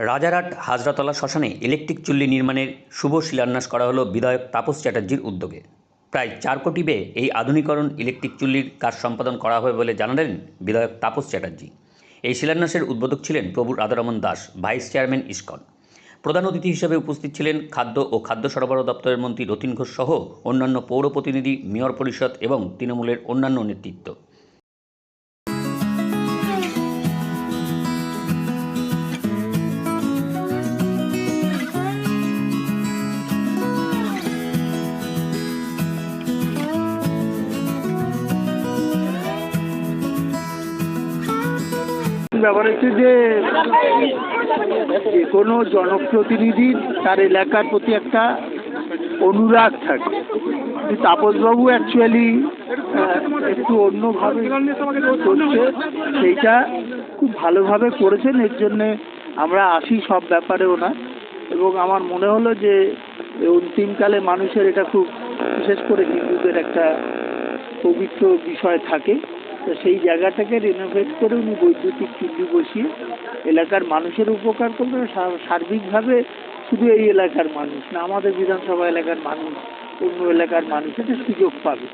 রাজারহাট হাজরাতলা শ্মশানে ইলেকট্রিক চুল্লি নির্মাণের শুভ শিলান্যাস করা হলো বিধায়ক তাপস চ্যাটার্জির উদ্যোগে। প্রায় 4 কোটি ব্যয়ে এই আধুনিকরণ ইলেকট্রিক চুল্লির কাজ সম্পাদন করা হবে বলে জানালেন বিধায়ক তাপস চ্যাটার্জি। এই শিলান্যাসের উদ্বোধক ছিলেন প্রভু Radharaman Das, vice chairman ISKCON. প্রধান অতিথি হিসেবে উপস্থিত ছিলেন খাদ্য ও খাদ্য সরবরাহ দপ্তরের মন্ত্রী রতিন ঘোষ সহ অন্যান্য পৌর প্রতিনিধি, মেয়র পরিষদ এবং তৃণমূলের অন্যান্য নেতৃত্ব। ব্যাপার হচ্ছে যে কোনো জনপ্রতিনিধির তার এলাকার প্রতি একটা অনুরাগ থাকে। তাপসবাবু অ্যাকচুয়ালি একটু অন্যভাবে করছে, সেইটা খুব ভালোভাবে করেছেন। এর জন্যে আমরা আসি সব ব্যাপারেও না, এবং আমার মনে হলো যে অন্তিমকালে মানুষের এটা খুব, বিশেষ করে হিন্দুদের একটা পবিত্র বিষয় থাকে। তো সেই জায়গাটাকে রিনোভেট করে উনি বৈদ্যুতিক চুল্লি বসিয়ে এলাকার মানুষের উপকার করবেন। সার্বিকভাবে শুধু এই এলাকার মানুষ না, আমাদের বিধানসভা এলাকার মানুষ, অন্য এলাকার মানুষ এটা সুযোগ পাবে।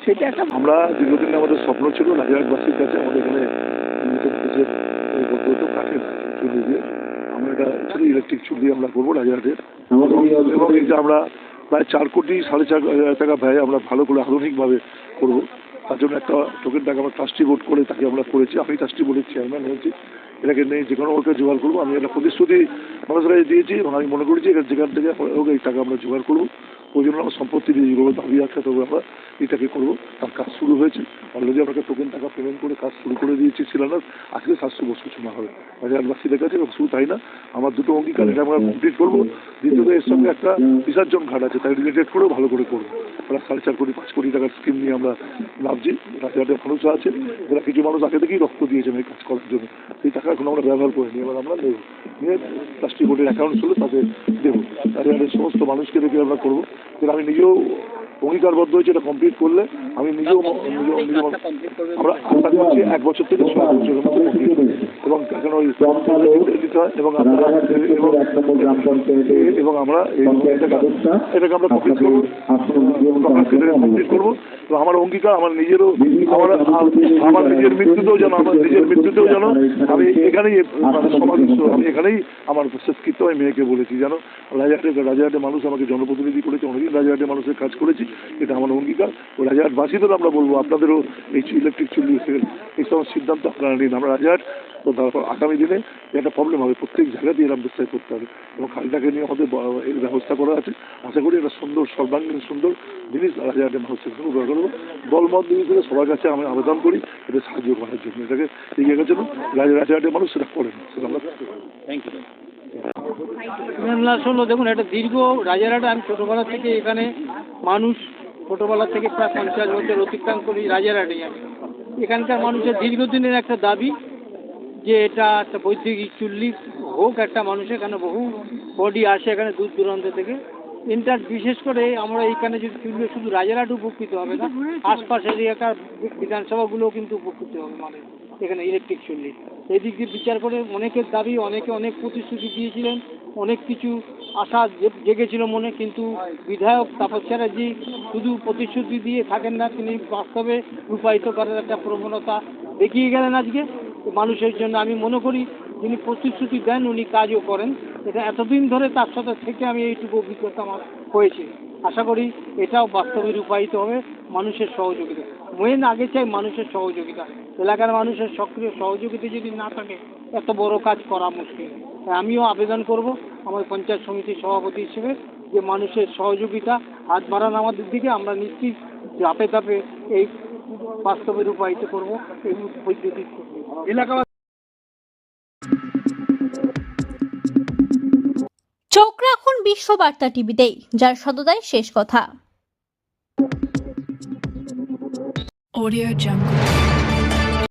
সেটা একটা, আমরা দীর্ঘদিন আমাদের স্বপ্ন ছিল রাজারহাটবাসীর কাছে আমাদের এখানে কাঠের চুল্লি দিয়ে আমরা এটা ইলেকট্রিক চুল্লি আমরা করবো রাজারহাটের, এবং এটা আমরা প্রায় 4 কোটি 4.5 টাকা ব্যয় আমরা ভালো করে আধুনিকভাবে করবো। তার জন্য একটা টোকেন টাকা আমরা ট্রাস্টি বোর্ড করে তাকে আমরা করেছি। আমি ট্রাস্টি বোর্ডের চেয়ারম্যান হয়েছি। এটাকে নিয়ে যে কোনো ওকে জোগাড় করবো। আমি একটা প্রতিশ্রুতি মানুষরা দিয়েছি এবং আমি মনে করেছি যেখান থেকে ওকে এই টাকা আমরা জোগাড় করবো। ওই জন্য আমরা সম্পত্তি দিয়ে করবো, দাবি আছে, তবে আমরা এটাকে করবো। তার কাজ শুরু হয়েছে অলরেডি। আমরা টোকেন টাকা পেমেন্ট করে কাজ শুরু করে দিয়েছি। শিলান্যাস আজকে 700 বছর শোনা হবে রাজারহাটবাসীদের কাছে। এবং শুধু তাই না, আমার 2টো অঙ্গীকার এটা আমরা কমপ্লিট করবো। দ্বিতীয়ত এর সঙ্গে একটা বিসর্জন ঘাট আছে, তাই রিলেটেড করেও ভালো করে করবো। আমরা 4.5 কোটি 5 কোটি টাকার স্কিম নিয়ে আমরা ভাবছি। রাজারহাটের মানুষ আছে যারা, কিছু মানুষ আগে থেকেই রক্ত দিয়েছেন এই কাজ করার জন্য। সেই টাকা এখন আমরা ব্যবহার করে নিই, এবার আমরা নেব, নিয়ে ট্রাস্টি বোর্ডের অ্যাকাউন্ট ছিল তাকে দেবো। রাজারহাটের সমস্ত মানুষকে দেখে আমরা করবো। আমি নিজেও অঙ্গীকারবদ্ধ হয়েছে এটা কমপ্লিট করলে আমি নিজেও আমরা আশা করছি 1 বছর থেকে 6 বছরের মধ্যে কমপ্লিট হবে। এবং এখন ওই দিতে হয় এবং এবং আমরা এটাকে আমরা কমপ্লিট করবো, কমপ্লিট করবো। তো আমার অঙ্গীকার, আমার নিজেরও, আমার নিজের মৃত্যুতেও যেন, আমি এখানেই আমি এখানেই আমার শেষকৃত্য আমি মেয়েকে বলেছি, জানো রাজারহাটের মানুষ আমাকে জনপ্রতিনিধি করেছে, অনেকদিন রাজারহাটের মানুষের কাজ করেছি, এটা আমার অঙ্গীকার। ও রাজারহাটবাসীদেরও আমরা বলবো আপনাদেরও এই ইলেকট্রিক চুল্লি এই সমস্ত সিদ্ধান্ত আপনারা নিন। আমরা রাজারহাট, তো তারপর আগামী দিনে একটা প্রবলেম হবে, প্রত্যেক জায়গাতেই এরকম ব্যবস্থা করতে হবে। এবং খালটাকে নিয়ে আমাদের এর ব্যবস্থা করা আছে। আশা করি একটা সুন্দর, সর্বাঙ্গীন সুন্দর জিনিস রাজারহাটের মানুষের সঙ্গে ব্যবহার করবো। দলমত নিয়ে সবার কাছে আমি আবেদন করি এটা সাহায্য করার জন্য, এটাকে এগিয়ে গেছে জন্য। রাজারহাটের মানুষ সেটা করেন, সেটা আমরা থ্যাংক ইউ। শোনো, দেখুন একটা দীর্ঘ রাজারহাটে, আমি ছোটোবেলা থেকে এখানে মানুষ, ছোটোবেলা থেকে প্রায় 50 বছর অতিক্রান্ত করি রাজারহাটে। এখানকার মানুষের দীর্ঘদিনের একটা দাবি যে এটা একটা বৈদ্যুতিক চুল্লি হোক একটা মানুষের, এখানে বহু বডি আসে এখানে দূর দূরান্ত থেকে। ইন্টার বিশেষ করে আমরা এইখানে যদি চুল্লি, শুধু রাজারহাট উপকৃত হবে না, আশপাশের এলাকার বিধানসভাগুলোও কিন্তু উপকৃত হবে মানে এখানে ইলেকট্রিক চুল্লি। এই দিক দিয়ে বিচার করে অনেকের দাবি, অনেকে অনেক প্রতিশ্রুতি দিয়েছিলেন, অনেক কিছু আশা জেগেছিল মনে, কিন্তু বিধায়ক তাপস চ্যাটার্জি শুধু প্রতিশ্রুতি দিয়ে থাকেন না, তিনি বাস্তবে রূপায়িত করার একটা প্রবণতা দেখিয়ে গেলেন আজকে মানুষের জন্য। আমি মনে করি যিনি প্রতিশ্রুতি দেন উনি কাজও করেন। এটা এতদিন ধরে তার সাথে থেকে আমি এইটুকু অভিজ্ঞতা আমার হয়েছে। আশা করি এটাও বাস্তবে রূপায়িত হবে মানুষের সহযোগিতা। মেন আগে চাই মানুষের সহযোগিতা, এলাকার মানুষের সক্রিয় সহযোগিতা যদি না থাকে এত বড় কাজ করা মুশকিল। আমিও আবেদন করব আমার পঞ্চায়েত সমিতির সভাপতি হিসেবে যে মানুষের সহযোগিতা হাত বাড়ান আমাদের দিকে। আমরা নিশ্চিত ধাপে ধাপে এই বাস্তবে রূপায়িত করব এই বৈদ্যুতিক এলাকা। চোখ রাখুন বিশ্ববার্তা টিভিতেই, যার সততাই শেষ কথা। Audio Jungle।